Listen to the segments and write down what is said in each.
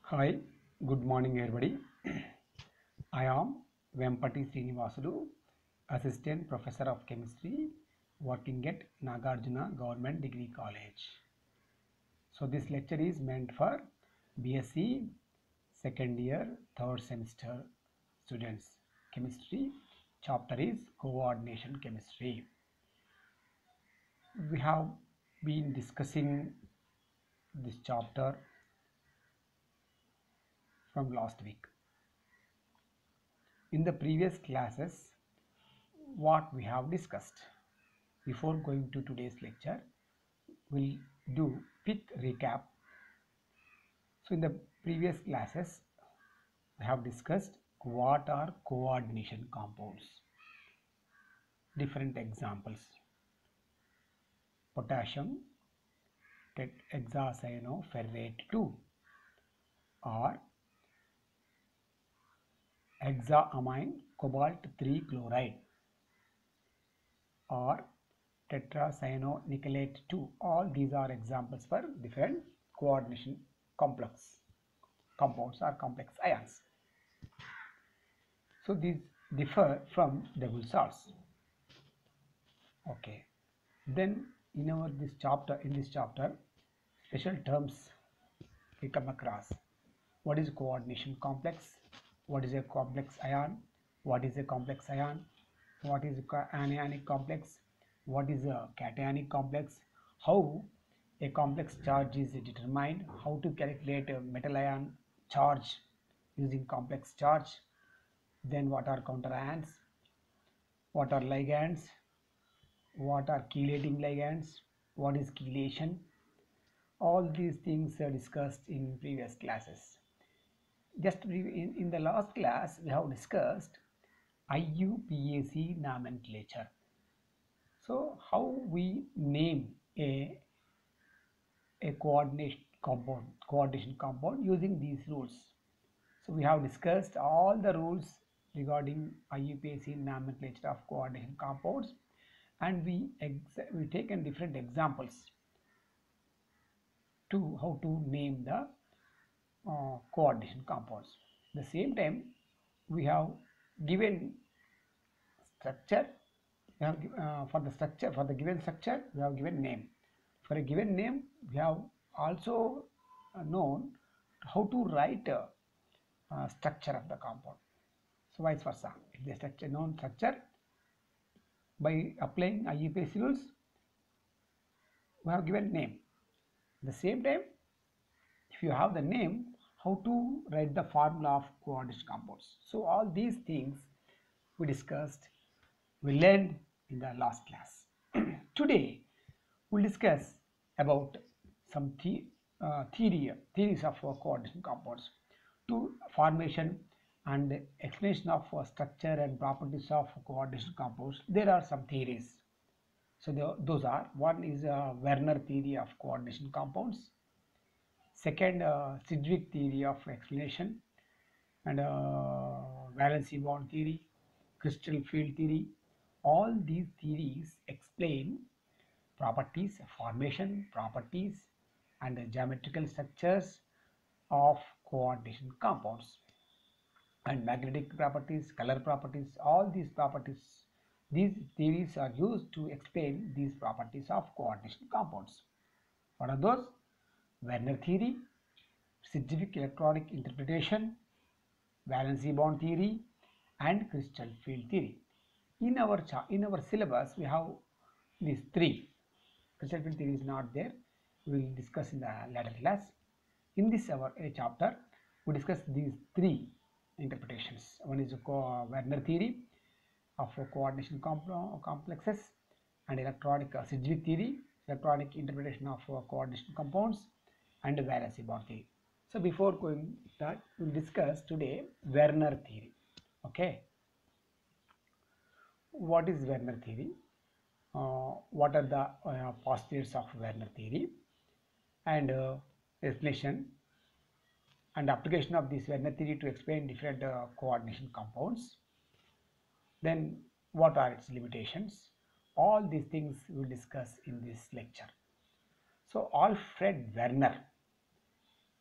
Hi, good morning everybody. I am Vempati Srinivasulu, Assistant Professor of Chemistry working at Nagarjuna Government Degree College. So this lecture is meant for BSc second year, third semester students. Chemistry chapter is coordination chemistry. We have been discussing this chapter from last week. In the previous classes, what we have discussed. Before going to today's lecture, we'll do quick recap. So in the previous classes, we have discussed what are coordination compounds. Different examples. Potassium hexacyanoferrate 2 or hexaamine cobalt 3 chloride or tetracyanonickelate 2. All these are examples for different coordination complex compounds or complex ions. So these differ from double salts. Okay. Then in this chapter, special terms we come across. What is coordination complex? What is a complex ion? What is a complex ion? What is anionic complex? What is a cationic complex? How a complex charge is determined? How to calculate a metal ion charge using complex charge? Then what are counter ions? What are ligands? What are chelating ligands? What is chelation? All these things are discussed in previous classes. Just in the last class, we have discussed IUPAC nomenclature. So how we name a coordination compound using these rules. So we have discussed all the rules regarding IUPAC nomenclature of coordination compounds, and we taken different examples to how to name the coordination compounds. At the same time, we have given structure. We have for the given structure we have given name. For a given name, we have also known how to write structure of the compound. So vice versa, if the structure known structure, by applying IUPAC rules, we have given name. At the same time, if you have the name, how to write the formula of coordination compounds. So all these things we discussed, we learned in the last class. Today we'll discuss about some theories of coordination compounds, to formation and explanation of structure and properties of coordination compounds. There are some theories. So those are, one is Werner theory of coordination compounds. Second, Sidgwick theory of explanation, and valency bond theory, crystal field theory. All these theories explain properties, formation, properties, and the geometrical structures of coordination compounds, and magnetic properties, color properties. All these properties, these theories are used to explain these properties of coordination compounds. What are those? Werner theory, Sidgwick electronic interpretation, valency bond theory, and crystal field theory. In our syllabus, we have these three. Crystal field theory is not there. We will discuss in the later class. In this chapter, we discuss these three interpretations. One is Werner theory of coordination complexes, and electronic Sidgwick theory, electronic interpretation of coordination compounds, and valency bond theory. So before going that, we will discuss today Werner theory. Okay, what is Werner theory? What are the postulates of Werner theory, and explanation and application of this Werner theory to explain different coordination compounds. Then what are its limitations? All these things we will discuss in this lecture. So Alfred Werner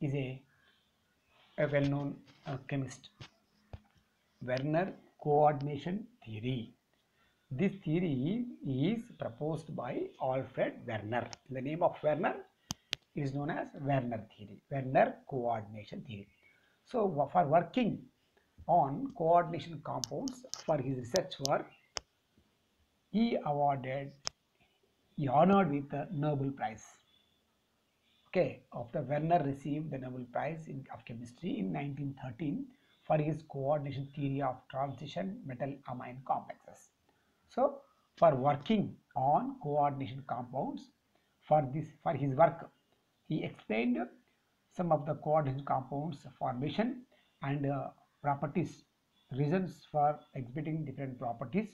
is a a well-known chemist, Werner coordination theory. This theory is proposed by Alfred Werner. The name of Werner is known as Werner theory, Werner coordination theory. So for working on coordination compounds for his research work, he honored with the Nobel Prize. Okay, after Werner received the Nobel Prize of Chemistry in 1913 for his coordination theory of transition metal amine complexes. So, for working on coordination compounds, for his work, he explained some of the coordination compounds formation and properties, reasons for exhibiting different properties.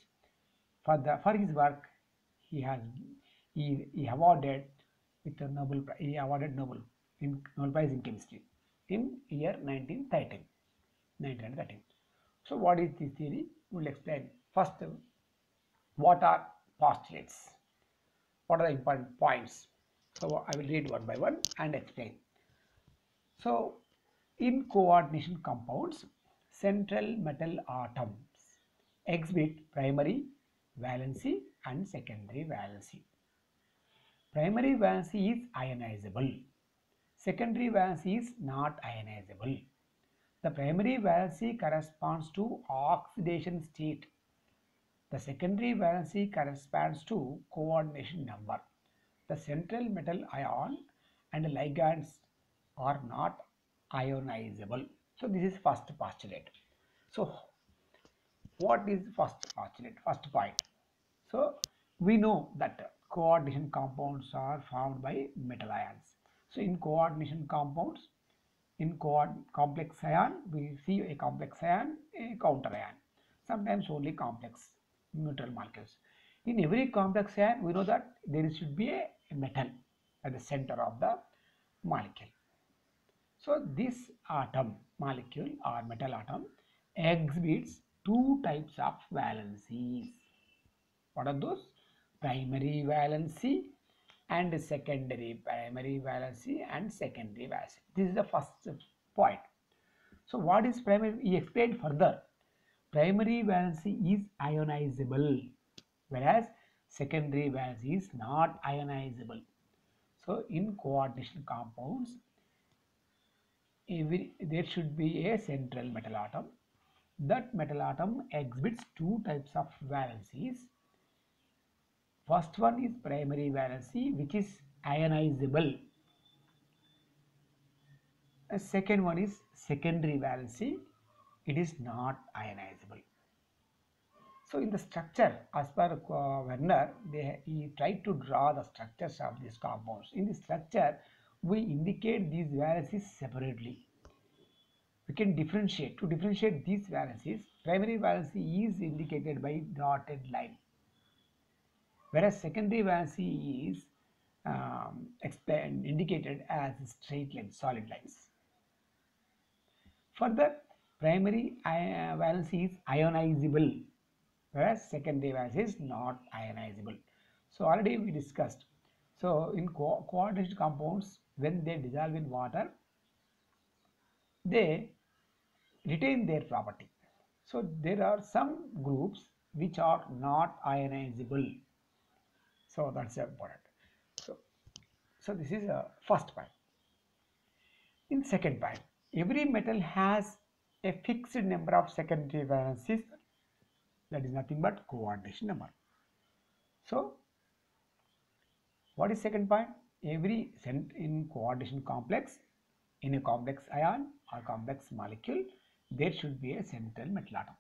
For his work, he has he awarded with the he awarded Nobel Prize in Chemistry in year 1913. So what is this theory? We will explain. First, what are postulates? What are the important points? So I will read one by one and explain. So in coordination compounds, central metal atoms exhibit primary valency and secondary valency. Primary valency is ionizable. Secondary valency is not ionizable. The primary valency corresponds to oxidation state. The secondary valency corresponds to coordination number. The central metal ion and ligands are not ionizable. So this is first postulate. So what is first postulate? First point. So we know that coordination compounds are formed by metal ions. So in coordination compounds, in complex ion, we see a complex ion, a counter ion. Sometimes only complex neutral molecules. In every complex ion, we know that there should be a metal at the center of the molecule. So this atom, molecule or metal atom exhibits two types of valencies. What are those? Primary valency and secondary valency and secondary valency. This is the first point. So what is primary? He explained further. Primary valency is ionizable, whereas secondary valency is not ionizable. So in coordination compounds, there should be a central metal atom. That metal atom exhibits two types of valencies. First one is primary valency, which is ionizable. The second one is secondary valency. It is not ionizable. So in the structure, as per Werner, he tried to draw the structures of these compounds. In the structure, we indicate these valencies separately. We can differentiate. To differentiate these valencies, primary valency is indicated by dotted line, whereas secondary valency is indicated as straight lines, solid lines. Further, primary valency is ionizable, whereas secondary valency is not ionizable. So already we discussed. So in coordination compounds, when they dissolve in water, they retain their property. So there are some groups which are not ionizable. So that's important. So this is a first point. In second point, every metal has a fixed number of secondary valencies, that is nothing but coordination number. So what is second point? Every in coordination complex, in a complex ion or complex molecule, there should be a central metal atom.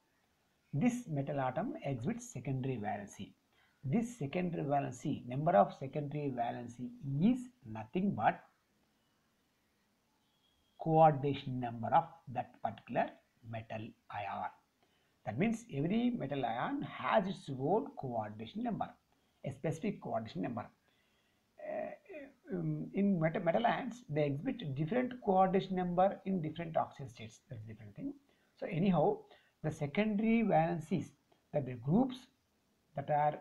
This metal atom exhibits secondary valency. This secondary valency, number of secondary valency is nothing but coordination number of that particular metal ion. That means every metal ion has its own coordination number, a specific coordination number. In metal ions, they exhibit different coordination number in different oxidation states. That's a different thing. So anyhow, the secondary valencies, that the groups that are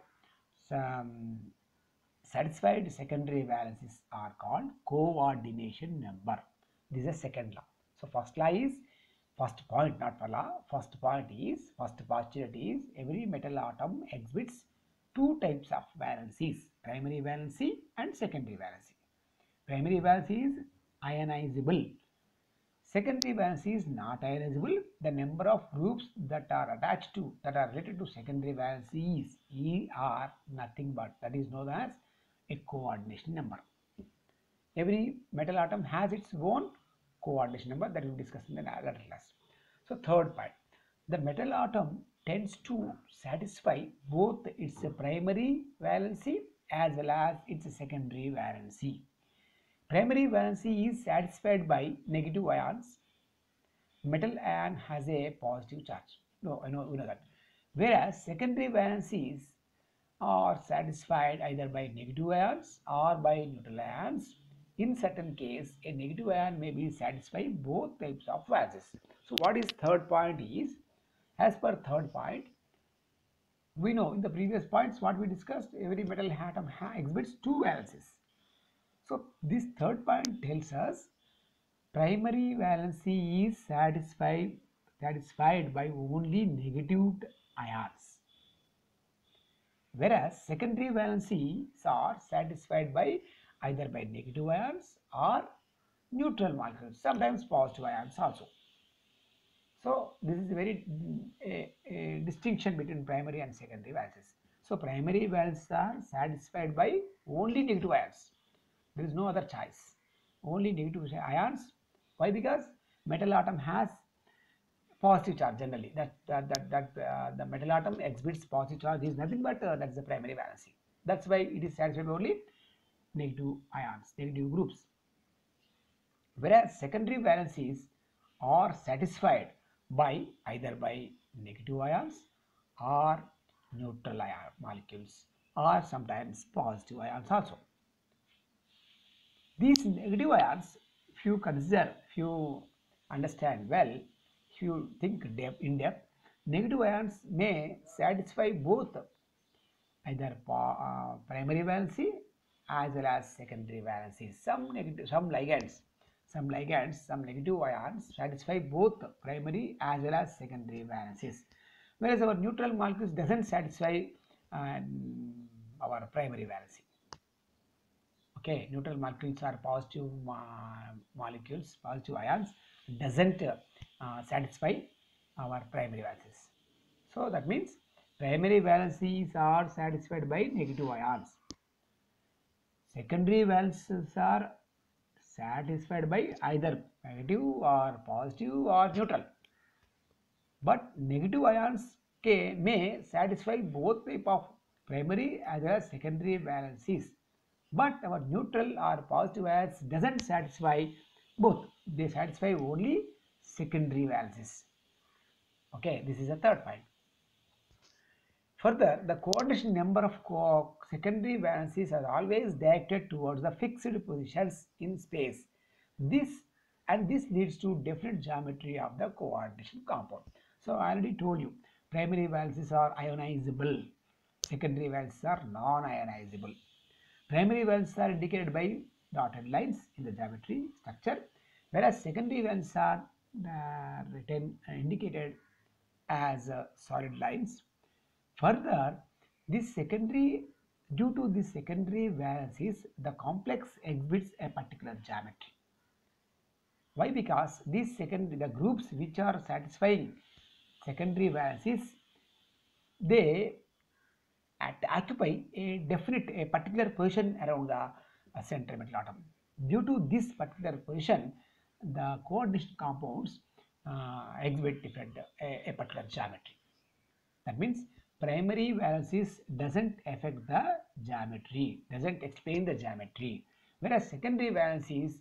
satisfied secondary valencies are called coordination number. This is a second law. So first law is, first point, not for law, first point is, first postulate is, every metal atom exhibits two types of valencies, primary valency and secondary valency. Primary valency is ionizable. Secondary valency is not ionizable. The number of groups that are attached to, that are related to secondary valencies are nothing but, that is known as a coordination number. Every metal atom has its own coordination number that we will discuss in the later class. So third point, the metal atom tends to satisfy both its primary valency as well as its secondary valency. Primary valency is satisfied by negative ions. Metal ion has a positive charge. No, I know we know that. Whereas secondary valencies are satisfied either by negative ions or by neutral ions. In certain case, a negative ion may be satisfied both types of valencies. So what is third point is, as per third point, we know in the previous points what we discussed, every metal atom exhibits two valencies. So this third point tells us primary valency is satisfied by only negative ions, whereas secondary valencies are satisfied by either by negative ions or neutral molecules, sometimes positive ions also. So this is a very a distinction between primary and secondary valencies. So primary valencies are satisfied by only negative ions. There is no other choice. Only negative ions. Why? Because metal atom has positive charge generally. The metal atom exhibits positive charge is nothing but that's the primary valency. That's why it is satisfied by only negative ions, negative groups. Whereas secondary valencies are satisfied by either by negative ions or neutral ion molecules or sometimes positive ions also. These negative ions, if you consider, if you understand well, if you think in depth, negative ions may satisfy both either primary valency as well as secondary valency. Some ligands, some negative ions satisfy both primary as well as secondary valencies, whereas our neutral molecules doesn't satisfy our primary valency. Okay, neutral molecules are positive molecules, positive ions, doesn't satisfy our primary valencies. So that means primary valencies are satisfied by negative ions. Secondary valencies are satisfied by either negative or positive or neutral. But negative ions may satisfy both type of primary as well as secondary valencies. But our neutral or positive ions doesn't satisfy both. They satisfy only secondary valencies. Okay, this is the third point. Further, the coordination number of secondary valencies are always directed towards the fixed positions in space. This leads to definite geometry of the coordination compound. So I already told you, primary valencies are ionizable, secondary valencies are non-ionizable. Primary valencies are indicated by dotted lines in the geometry structure, whereas secondary valencies are indicated as solid lines. Further, due to this secondary valencies, the complex exhibits a particular geometry. Why? Because the groups which are satisfying secondary valencies, they occupy a particular position around the central metal atom. Due to this particular position, the coordination compounds exhibit a particular geometry. That means primary valencies doesn't affect the geometry, doesn't explain the geometry, whereas secondary valencies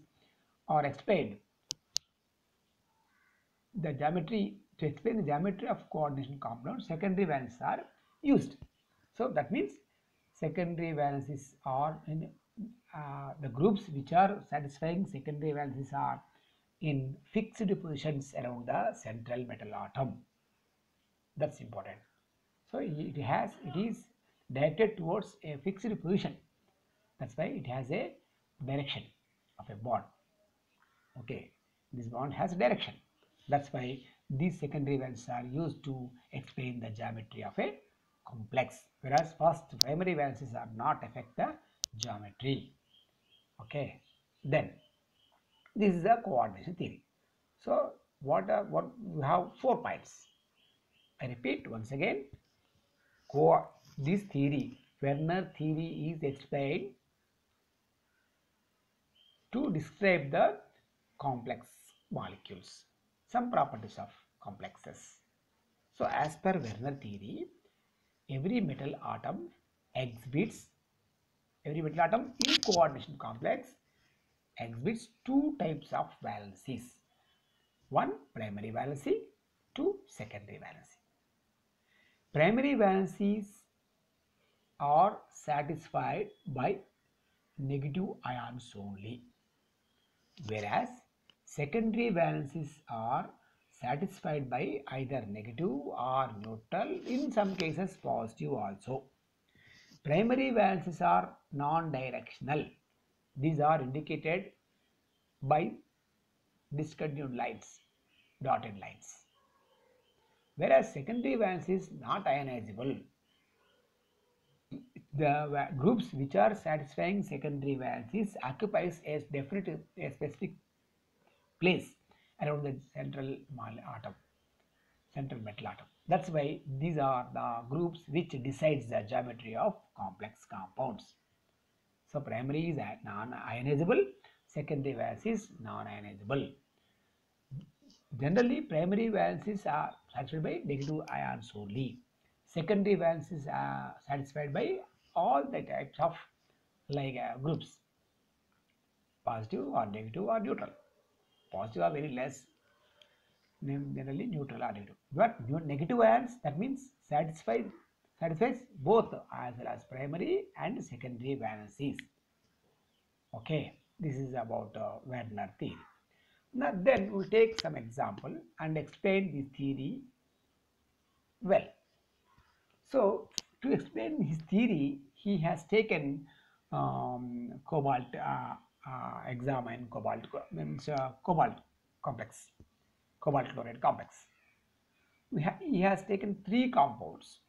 are explained the geometry. To explain the geometry of coordination compounds, secondary valencies are used. So that means secondary valencies are in the groups which are satisfying secondary valencies are in fixed positions around the central metal atom. That's important. So it is directed towards a fixed position. That's why it has a direction of a bond. Okay. This bond has direction. That's why these secondary valences are used to explain the geometry of a complex, whereas first primary valences are not affect the geometry. Okay, then this is a coordination theory. So what we have 4 points. I repeat once again, this theory, Werner theory, is explained to describe the complex molecules, some properties of complexes. So as per Werner theory, every metal atom exhibits, every metal atom in coordination complex exhibits 2 types of valencies. One primary valency, two secondary valency. Primary valencies are satisfied by negative ions only, whereas secondary valencies are satisfied by either negative or neutral, in some cases positive also. Primary valencies are non-directional. These are indicated by discontinued lines, dotted lines. Whereas secondary valence is not ionizable. The groups which are satisfying secondary valencies occupies a specific place around the central metal atom. That's why these are the groups which decides the geometry of complex compounds. So primary is non-ionizable, secondary valence is non-ionizable. Generally, primary valences are satisfied by negative ions only. Secondary valences are satisfied by all the types of groups, positive or negative or neutral. Positive are very less, generally neutral or negative. But negative ions, that means satisfies both as well as primary and secondary valences. Okay, this is about Werner theory. Now then we'll take some example and explain this theory well. So to explain his theory, he has taken cobalt examine cobalt means cobalt complex, cobalt chloride complex. He has taken 3 compounds.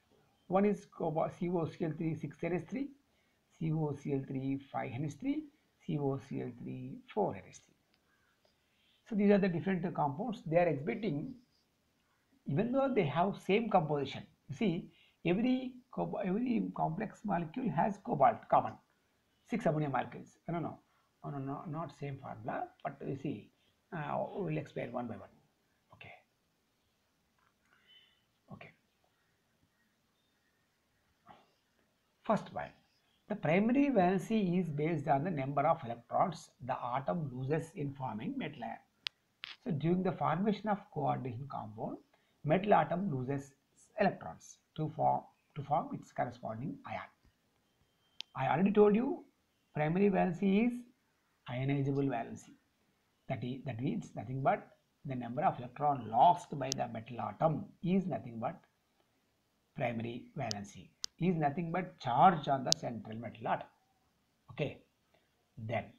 One is COCl3 6NH3, COCl3 5NH3, COCl3 4NH3. So these are the different compounds. They are exhibiting, even though they have same composition. You see, every complex molecule has cobalt common, 6 ammonia molecules. No, not same formula, but you see, we will explain one by one. Okay. Okay. First one, the primary valency is based on the number of electrons the atom loses in forming metal ion. So during the formation of coordination compound, metal atom loses electrons to form its corresponding ion. I already told you primary valency is ionizable valency. That means nothing but the number of electrons lost by the metal atom is nothing but primary valency, is nothing but charge on the central metal atom. Okay, then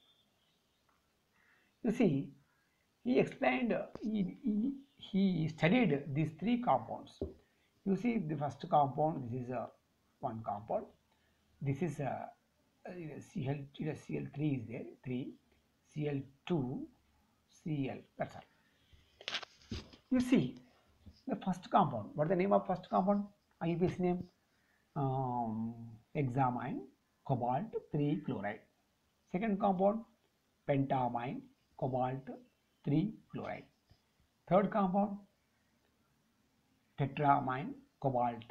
you see, he explained, he studied these 3 compounds. You see, the first compound, this is one compound, this is Cl3 is there, 3, Cl2, Cl, that's all. You see, the first compound, what is the name of first compound? IUPAC name, hexammine cobalt 3 chloride. Second compound, pentamine cobalt 3 chloride. Third compound, tetramine cobalt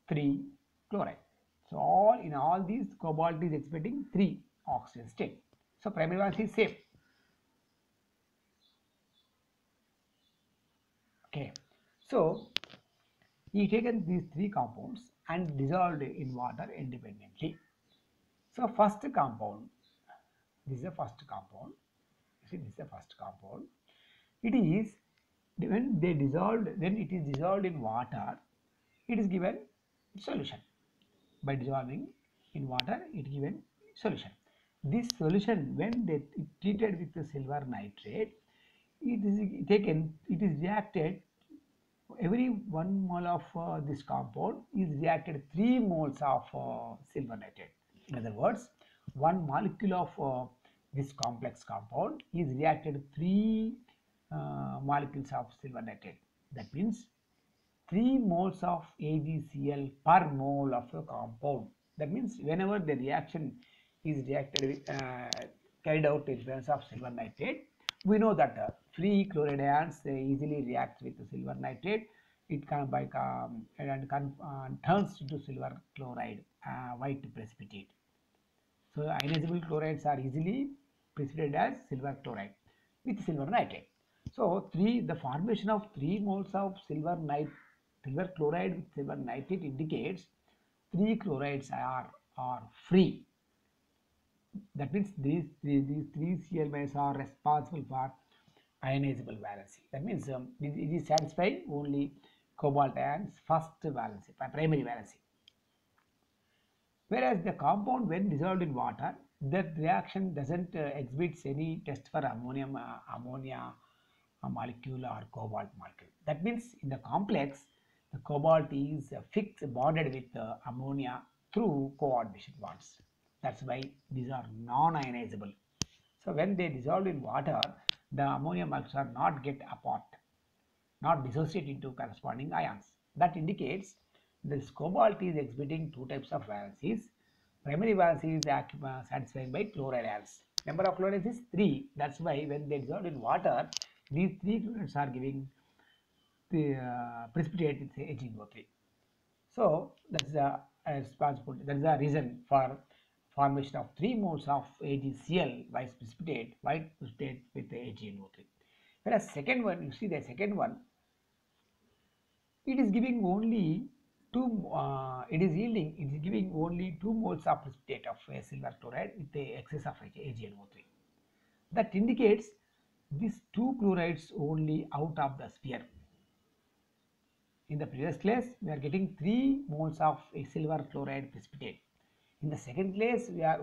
3 chloride. So in all these, cobalt is exhibiting 3 oxygen state. So primary valence is same. Okay. So he taken these 3 compounds and dissolved in water independently. So first compound, this is the first compound. See, this is the first compound. It is, when they dissolved, then it is dissolved in water, it is given solution. By dissolving in water, it given solution. This solution, when they treated with the silver nitrate, it is taken, it is reacted, every 1 mole of this compound is reacted 3 moles of silver nitrate. In other words, 1 molecule of this complex compound is reacted 3 molecules of silver nitrate. That means 3 moles of AgCl per mole of a compound. That means whenever the reaction is carried out in presence of silver nitrate, we know that free chloride ions easily react with the silver nitrate. It can turns into silver chloride, white precipitate. So ionizable chlorides are easily precipitated as silver chloride with silver nitrate. So the formation of 3 moles of silver chloride with silver nitrate indicates 3 chlorides are free. That means these 3 Cl minus are responsible for ionizable valency. That means it is satisfying only cobalt ions first valency, primary valency. Whereas the compound, when dissolved in water, that reaction doesn't exhibit any test for ammonia molecule or cobalt molecule. That means in the complex, the cobalt is fixed bonded with ammonia through coordination bonds. That's why these are non-ionizable. So when they dissolve in water, the ammonia molecules are not get apart, not dissociate into corresponding ions. That indicates this cobalt is exhibiting 2 types of valencies. Primary valency is satisfied by chloride ions. Number of chlorides is 3. That's why when they dissolve in water, these 3 chlorides are giving the precipitate with AgNO3. So that's the responsibility. That is the reason for formation of 3 moles of AgCl white precipitate with the AgNO3. Whereas second one, you see the second one, it is giving only it is giving only 2 moles of precipitate of silver chloride with the excess of AgNO3. That indicates these 2 chlorides only out of the sphere. In the previous case, we are getting 3 moles of a silver chloride precipitate. In the second case, we are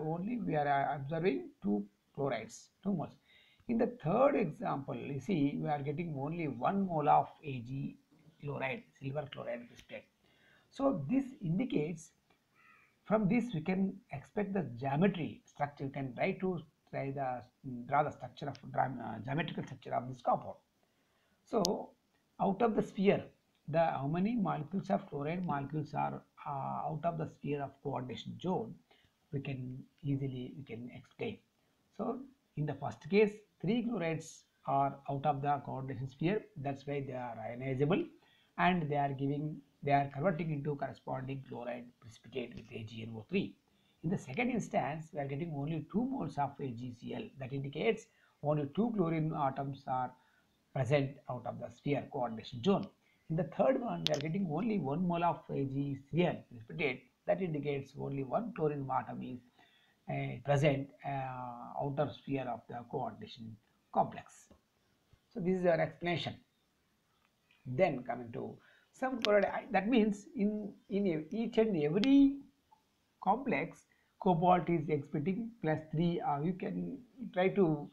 observing 2 chlorides, 2 moles. In the third example, you see, we are getting only 1 mole of Ag chloride, silver chloride precipitate. So this indicates, from this we can expect the geometry structure. We can try to draw the structure of geometrical structure of this compound. So out of the sphere, how many molecules of chloride molecules are out of the sphere of coordination zone, we can explain. So in the first case, 3 chlorides are out of the coordination sphere. That's why they are ionizable, and they are converting into corresponding chloride precipitate with AgNO3. In the second instance, we are getting only 2 moles of AgCl. That indicates only 2 chlorine atoms are present out of the sphere coordination zone. In the third one, we are getting only 1 mole of AgCl precipitate. That indicates only 1 chlorine atom is present outer sphere of the coordination complex. So this is our explanation. Then coming to some chloride, that means in each and every complex, cobalt is exhibiting +3. You can try to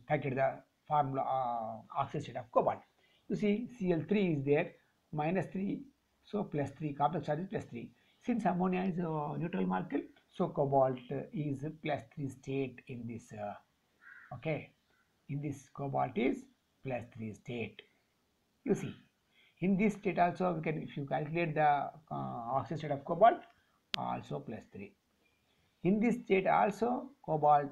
calculate the formula oxide state of cobalt. You see Cl3 is there, -3, so +3, complex charge is +3. Since ammonia is a neutral molecule, so cobalt is +3 state in this. Okay, in this cobalt is +3 state. You see, in this state also we can, if you calculate the oxide state of cobalt, also +3. In this state also cobalt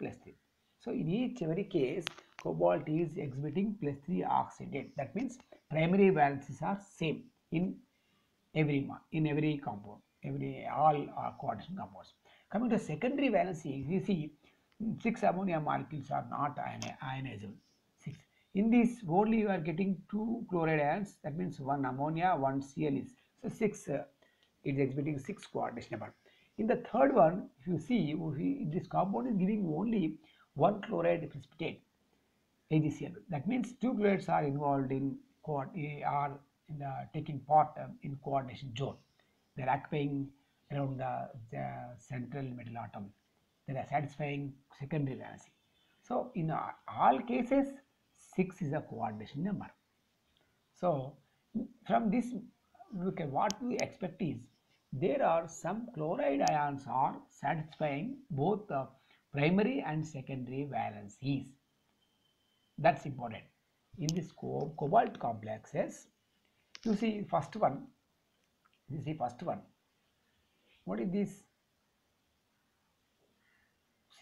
+3. So in each every case, cobalt is exhibiting +3 oxidate. That means primary valencies are same in every compound, all coordination compounds. Coming to secondary valency, you see 6 ammonia molecules are not ionizable. 6. In this only you are getting 2 chloride ions. That means 1 ammonia, 1 Cl is, so 6. It is exhibiting 6 coordination about. In the third one, if you see, this compound is giving only 1 chloride precipitate, AgCl. That means 2 chlorides are involved in taking part in coordination zone. They are occupying around the central metal atom. They are satisfying secondary valency. So in all cases 6 is a coordination number. So from this what we expect is there are some chloride ions are satisfying both the primary and secondary valencies. That's important. In this cobalt complexes, you see first one, what is this?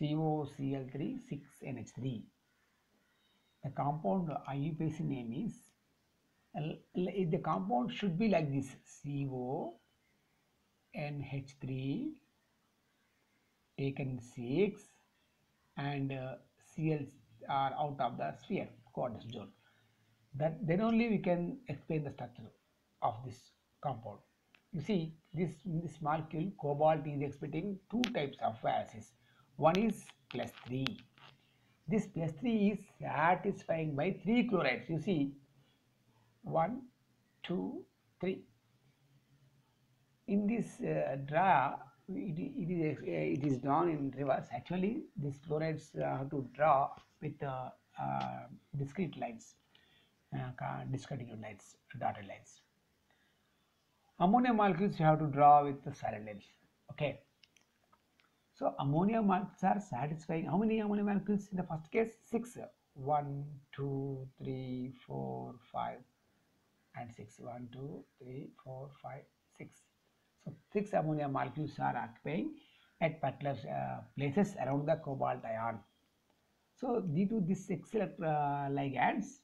COCl3 6NH3. The compound IUPAC name is, the compound should be like this: CONH3 taken 6 and Cl are out of the sphere coordinate zone. That then only we can explain the structure of this compound. You see, this molecule cobalt is exhibiting two types of valencies. One is +3. This +3 is satisfying by 3 chlorides. You see, 1, 2, 3. In this draw, it is drawn in reverse. Actually, these chlorides have to draw with discrete lines, discontinued lines, dotted lines. Ammonia molecules you have to draw with the silent lines. Okay. So ammonia molecules are satisfying. How many ammonia molecules in the first case? 6. 1, 2, 3, 4, 5, and 6. 1, 2, 3, 4, 5, 6. So 6 ammonia molecules are occupying at particular places around the cobalt ion. So due to these 6 ligands,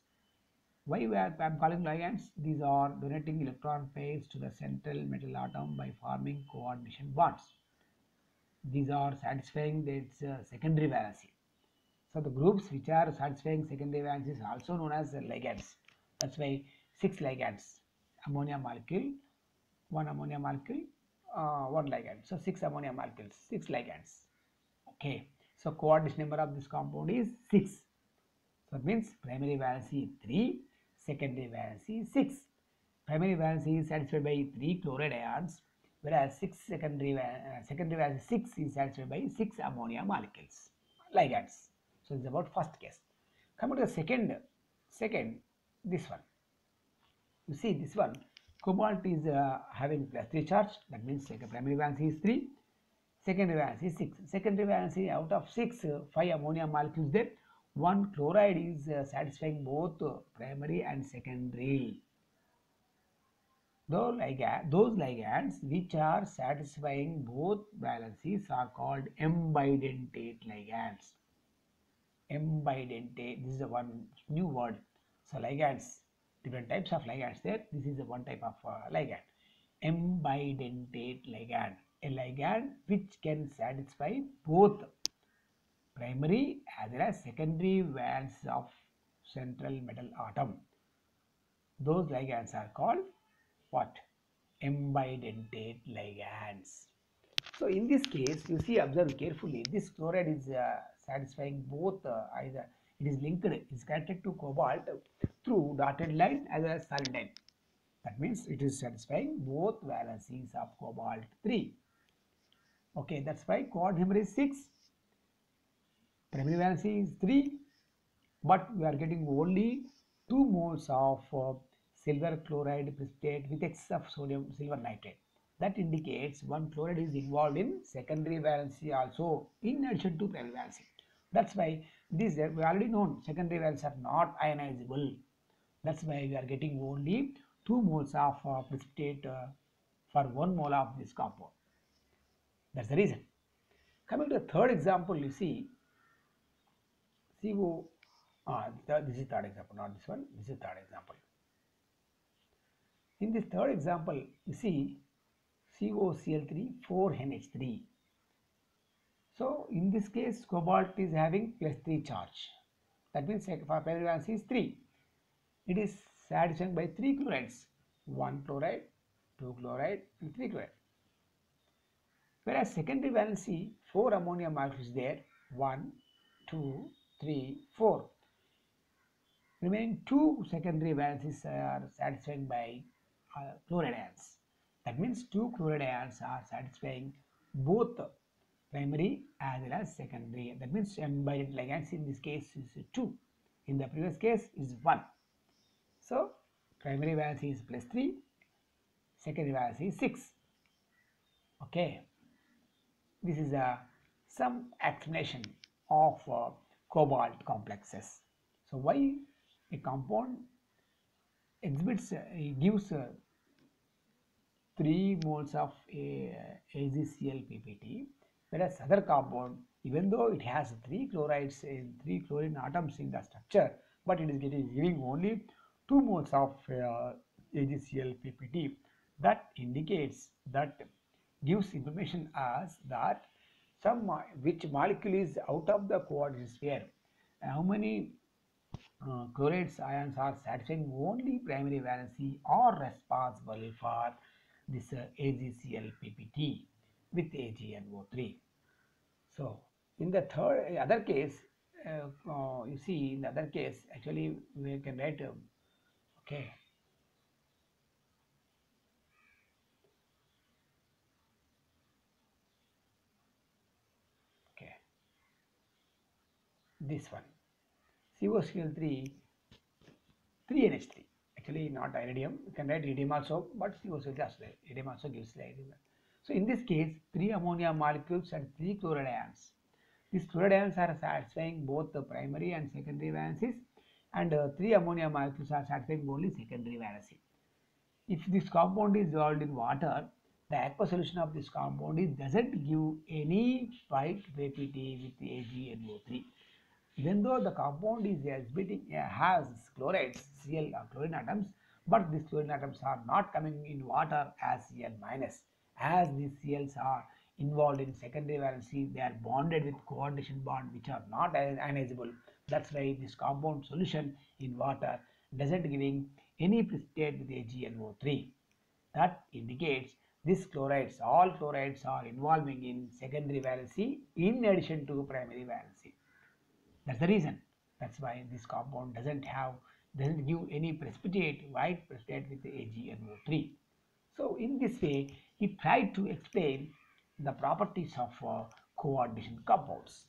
why I'm calling ligands? These are donating electron pairs to the central metal atom by forming coordination bonds. These are satisfying its secondary valency. So the groups which are satisfying secondary valency is also known as ligands. That's why 6 ligands, ammonia molecule, 1 ammonia molecule, 1 ligand. So 6 ammonia molecules, 6 ligands. Okay. So coordination number of this compound is 6. So it means primary valency 3, secondary valency 6. Primary valency is satisfied by 3 chloride ions, whereas secondary valency 6 is satisfied by 6 ammonia molecules, ligands. So it's about first case. Coming to the second, this one. You see this one, cobalt is having +3 charge. That means primary valency is 3, secondary valency is 6. Secondary valency out of 6, 5 ammonia molecules there. 1 chloride is satisfying both primary and secondary. Those ligands which are satisfying both valencies are called M-bidentate ligands. M-bidentate, this is a one new word. So ligands, different types of ligands there. This is a one type of ligand. M-bidentate ligand, a ligand which can satisfy both primary as well as secondary valence of central metal atom. Those ligands are called what? M-bidentate ligands. So in this case, you see, observe carefully, this chloride is satisfying both either it is linked, is connected to cobalt through dotted line as well as solid line. That means it is satisfying both valencies of cobalt 3. Okay, that's why coordinate number is 6. Primary valency is 3, but we are getting only 2 moles of silver chloride precipitate with excess of sodium silver nitrate. That indicates 1 chloride is involved in secondary valency also in addition to primary valency. That's why this we already known secondary valencies are not ionizable. That's why we are getting only 2 moles of precipitate for 1 mole of this compound. That's the reason. Coming to the third example, you see CO. This is third example, not this one. This is third example. In this third example, you see COCl3 4NH3. So in this case, cobalt is having +3 charge. That means for primary valency is 3. It is satisfying by 3 chlorides, 1 chloride, 2 chloride, and 3 chloride. Whereas secondary valency 4 ammonia molecules there, 1, 2, 3, 4. Remaining 2 secondary valencies are satisfying by chloride ions. That means 2 chloride ions are satisfying both primary as well as secondary. That means unbinded ligands in this case is 2. In the previous case is 1. So primary valency is plus 3, secondary valency is 6. Okay. This is some explanation of cobalt complexes. So why a compound exhibits gives 3 moles of AgCl PPT, whereas other compound, even though it has 3 chlorides and 3 chlorine atoms in the structure, but it is giving only 2 moles of AgCl PPT. That indicates, that gives information as that some which molecule is out of the coordinate sphere, how many chlorides ions are satisfying only primary valency are responsible for this AgCl PPT with AgNO3. So in the other case, you see, in the other case actually we can write okay, okay, this one COCl3 3NH3, actually not iridium, you can write iridium also, but COCl just iridium also gives the iridium. So in this case 3 ammonia molecules and 3 chloride ions. These chloride ions are satisfying both the primary and secondary valencies, and 3 ammonia molecules are satisfying only secondary valency. If this compound is dissolved in water, the aqueous solution of this compound doesn't give any white PPT with AgNO3. Even though the compound is exhibiting has chlorides, Cl chlorine atoms, but these chlorine atoms are not coming in water as Cl minus. As these Cls are involved in secondary valency, they are bonded with coordination bond which are not ionizable. That's why this compound solution in water doesn't giving any precipitate with AgNO3. That indicates these chlorides, all chlorides are involving in secondary valency in addition to primary valency. That's the reason. That's why this compound doesn't give any precipitate, white precipitate with AgNO3. So in this way, he tried to explain the properties of coordination compounds.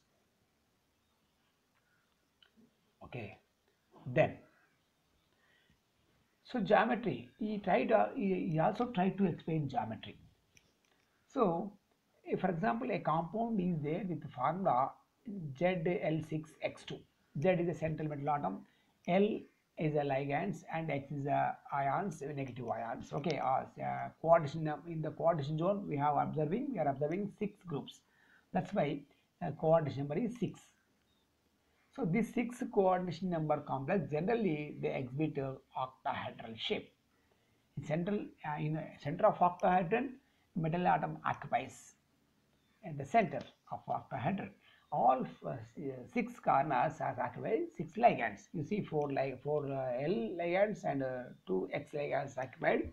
Okay, then so geometry. He also tried to explain geometry. So, for example, a compound is there with the formula ZL6X2. Z is a central metal atom, L is a ligands, and X is a ions, negative ions. Okay, coordination in the coordination zone we are observing 6 groups. That's why coordination number is 6. So this 6 coordination number complex generally they exhibit octahedral shape. In the center of octahedron, metal atom occupies at the center of octahedron. All 6 corners are occupied 6 ligands. You see 4 L ligands and 2 X ligands occupied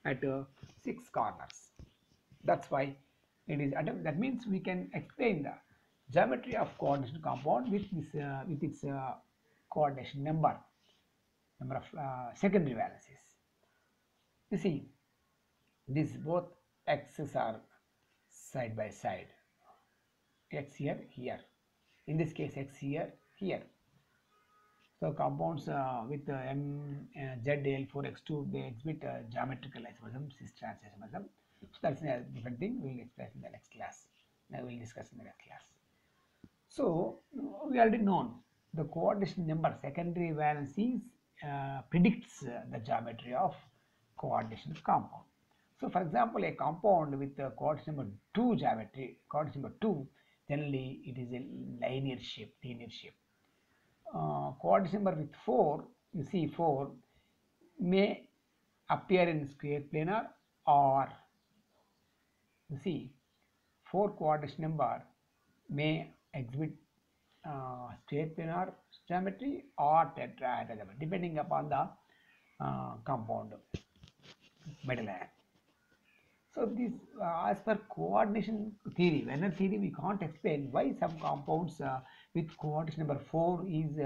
at 6 corners. That's why it is. That means we can explain the geometry of coordination compound with its coordination number of secondary valencies. You see, these both x's are side by side. X here, here. In this case, x here, here. So compounds with ZAL4X2 they exhibit geometrical isomerism, cis-trans isomerism. So that's a different thing. We will explain in the next class. Now we will discuss in the next class. So we already known the coordination number secondary valencies predicts the geometry of coordination compound. So for example, a compound with coordination number 2 geometry, coordination number 2, generally it is a linear shape. Coordination number with 4, you see 4 may appear in square planar, or you see 4 coordination number may exhibit straight planar geometry or tetrahedral geometry depending upon the compound metal ion. So this as per coordination theory, Venner theory, we can't explain why some compounds with coordination number 4 is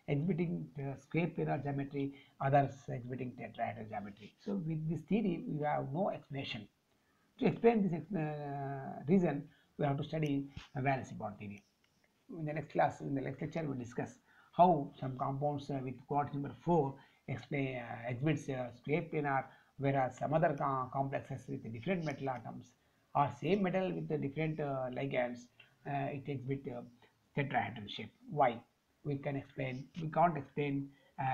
exhibiting square planar geometry, others exhibiting tetrahedral geometry. So with this theory we have no explanation. To explain this reason, we have to study valency bond theory. In the next class, in the next lecture, we will discuss how some compounds with coordinate number 4 exhibits square planar, whereas some other complexes with different metal atoms or same metal with the different ligands, it exhibit tetrahedral shape. Why? We can explain. We can't explain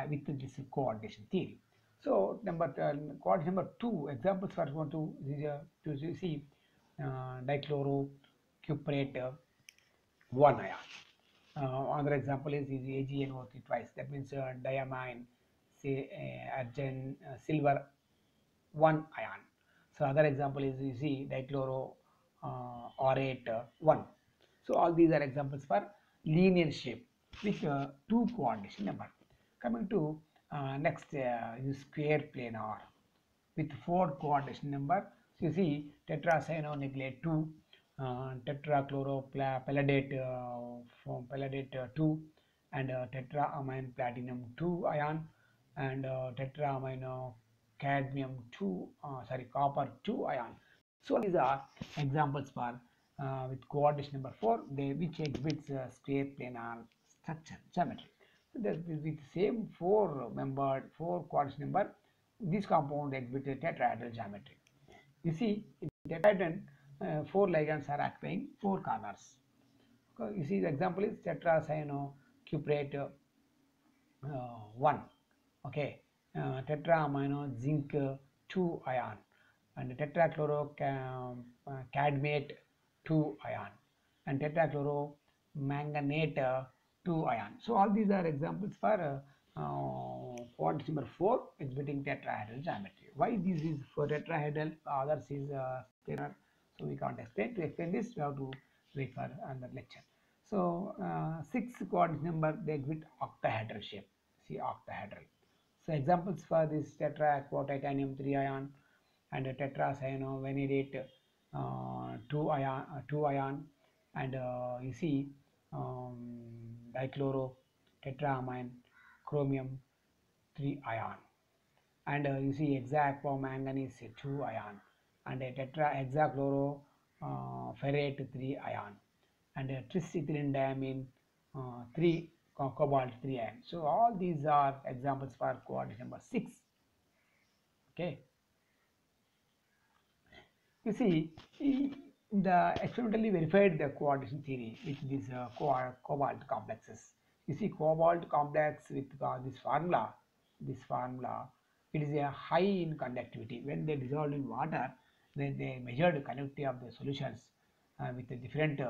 with this coordination theory. So coordination number 2 examples for one to see dichlorocuprate 1 ion. Another example is AgNO3 twice. That means diamine, say argent, silver 1 ion. So other example is you see dichloro orate 1. So all these are examples for linear shape with 2 coordination number. Coming to next is square planar with 4 coordination number. So you see tetracyanonucleate 2, tetrachloropalladate from palladate 2, and tetraamine platinum 2 ion, and tetraamino cadmium 2, copper 2 ion. So these are examples for with coordination number 4, which exhibits square planar structure geometry. So that with same 4 membered 4 coordination number, this compound exhibits tetrahedral geometry. You see, in tetrahedron, 4 ligands are occupying 4 corners. You see, the example is tetracyanocuprate 1. Okay, tetraamino zinc 2 ion, and tetrachlorocadmiate 2 ion, and tetrachloromanganate 2 ion. So all these are examples for coordinate number 4 exhibiting tetrahedral geometry. Why this is for tetrahedral, others is scalar, so we can't explain. To explain this, we have to wait for another lecture. So 6 coordinate number, they exhibit octahedral shape. See, octahedral. So examples for this titanium 3 ion and tetracyanovanadate 2 ion, and you see dichloro tetraamine chromium 3 ion, and you see hexaquamanganese 2 ion, and a hexachloro ferrate 3 ion, and trisethylene 3 cobalt 3 ion. So all these are examples for coordinate number 6. Okay. You see, the experimentally verified the coordination theory with these cobalt complexes. You see, cobalt complex with this formula, it is a high in conductivity. When they dissolved in water, then they measured the conductivity of the solutions with the different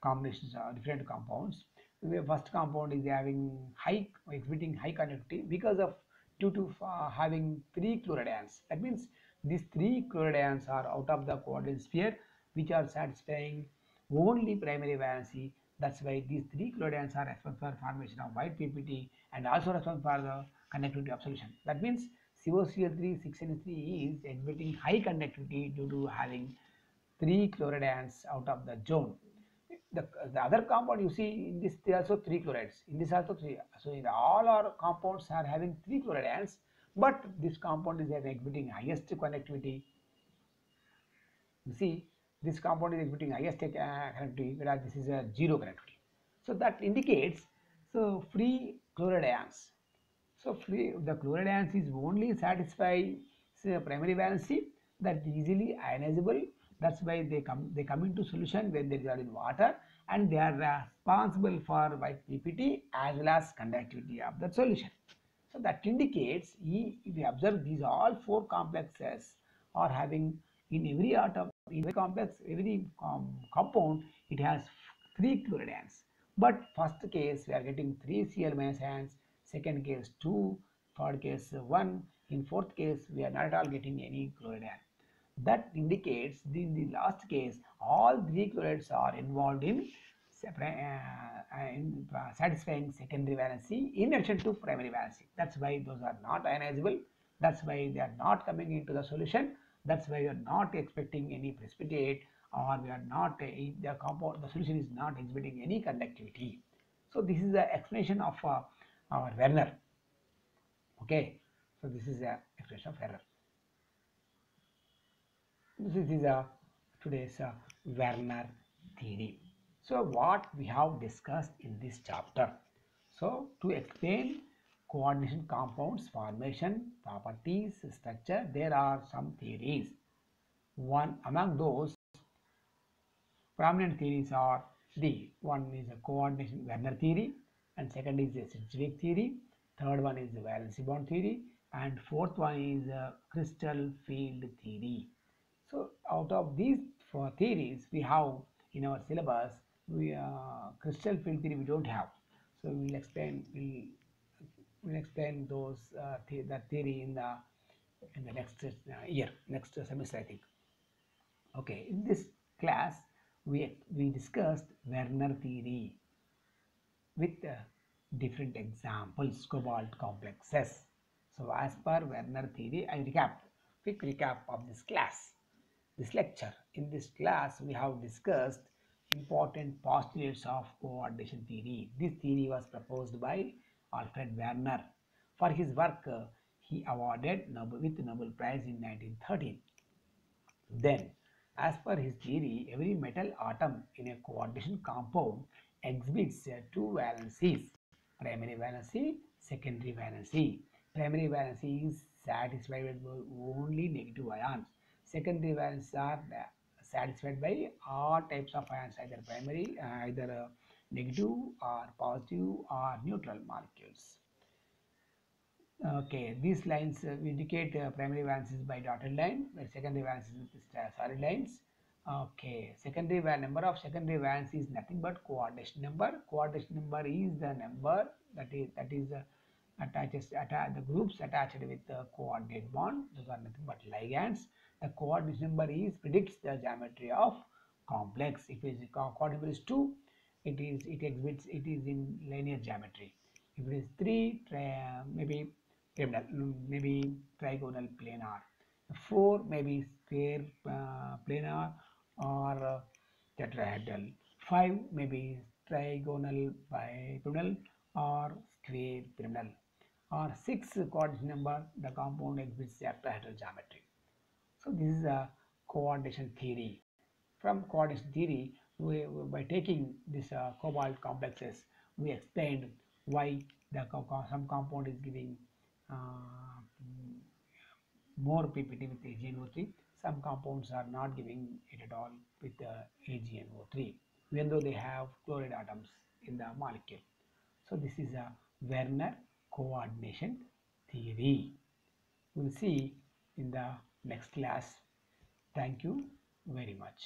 combinations or different compounds. The first compound is exhibiting high conductivity because of due to having 3 chlorides. That means these 3 chlorides are out of the coordinate sphere, which are satisfying only primary valency. That's why these 3 chlorides are responsible for formation of white PPT and also responsible for the conductivity of solution. That means COCl3 6NH3 is exhibiting high conductivity due to having 3 chlorides out of the zone. The other compound you see in this, there are also 3 chlorides. In this also 3. So in all our compounds are having 3 chlorides, but this compound is exhibiting highest conductivity. You see, this compound is exhibiting highest conductivity, whereas this is a 0 conductivity. So that indicates free chloride ions. So the chloride ions is only satisfy primary valency, that easily ionizable. That's why they come into solution when they dissolve in water, and they are responsible for white PPT as well as conductivity of the solution. So that indicates, if you observe, these all 4 complexes are having in every atom, in every complex, every compound, it has 3 chloride ions. But first case we are getting 3 Cl- ions, second case 2, third case 1, in fourth case we are not at all getting any chloride ion. That indicates in the last case all 3 chlorides are involved in satisfying secondary valency in addition to primary valency. That's why those are not ionizable. That's why they are not coming into the solution. That's why we are not expecting any precipitate, or we are not the solution is not exhibiting any conductivity. So this is the explanation of our Werner. Okay, so this is the explanation of Werner. This is today's Werner theory. So what we have discussed in this chapter. So to explain coordination compounds formation, properties, structure, there are some theories. One among those prominent theories are the one is a coordination Werner theory, and second is the Sedgwick theory, third one is the valency bond theory, and fourth one is crystal field theory. So out of these four theories we have in our syllabus, we crystal field theory we don't have. So we'll explain those that theory in the next year, next semester, I think. Okay, in this class we discussed Werner theory with different examples, cobalt complexes. So as per Werner theory, quick recap of this class, this lecture. In this class, we have discussed important postulates of coordination theory. This theory was proposed by Alfred Werner. For his work, he awarded with Nobel Prize in 1913. Then, as per his theory, every metal atom in a coordination compound exhibits two valencies, primary valency, secondary valency. Primary valency is satisfied by only negative ions. Secondary valencies are satisfied by all types of ions, either primary, either negative or positive or neutral molecules. Okay, these lines indicate primary valencies by dotted line, where secondary valencies with solid lines. Okay, number of secondary valence is nothing but coordination number. Coordination number is the number that is the groups attached with the coordinate bond. Those are nothing but ligands. The coordination number predicts the geometry of complex. If it is coordinate number is 2, it is in linear geometry. If it is 3, maybe pyramidal, maybe trigonal planar. 4 maybe square planar or tetrahedral. 5 maybe trigonal bipyramidal or square pyramidal. Or 6 coordination number, the compound exhibits octahedral geometry. So this is a coordination theory. From coordination theory, by taking this cobalt complexes, we explained why some compound is giving uh, more PPT with AgNO3. Some compounds are not giving it at all with AgNO3, even though they have chloride atoms in the molecule. So this is a Werner coordination theory. We'll see in the next class. Thank you very much.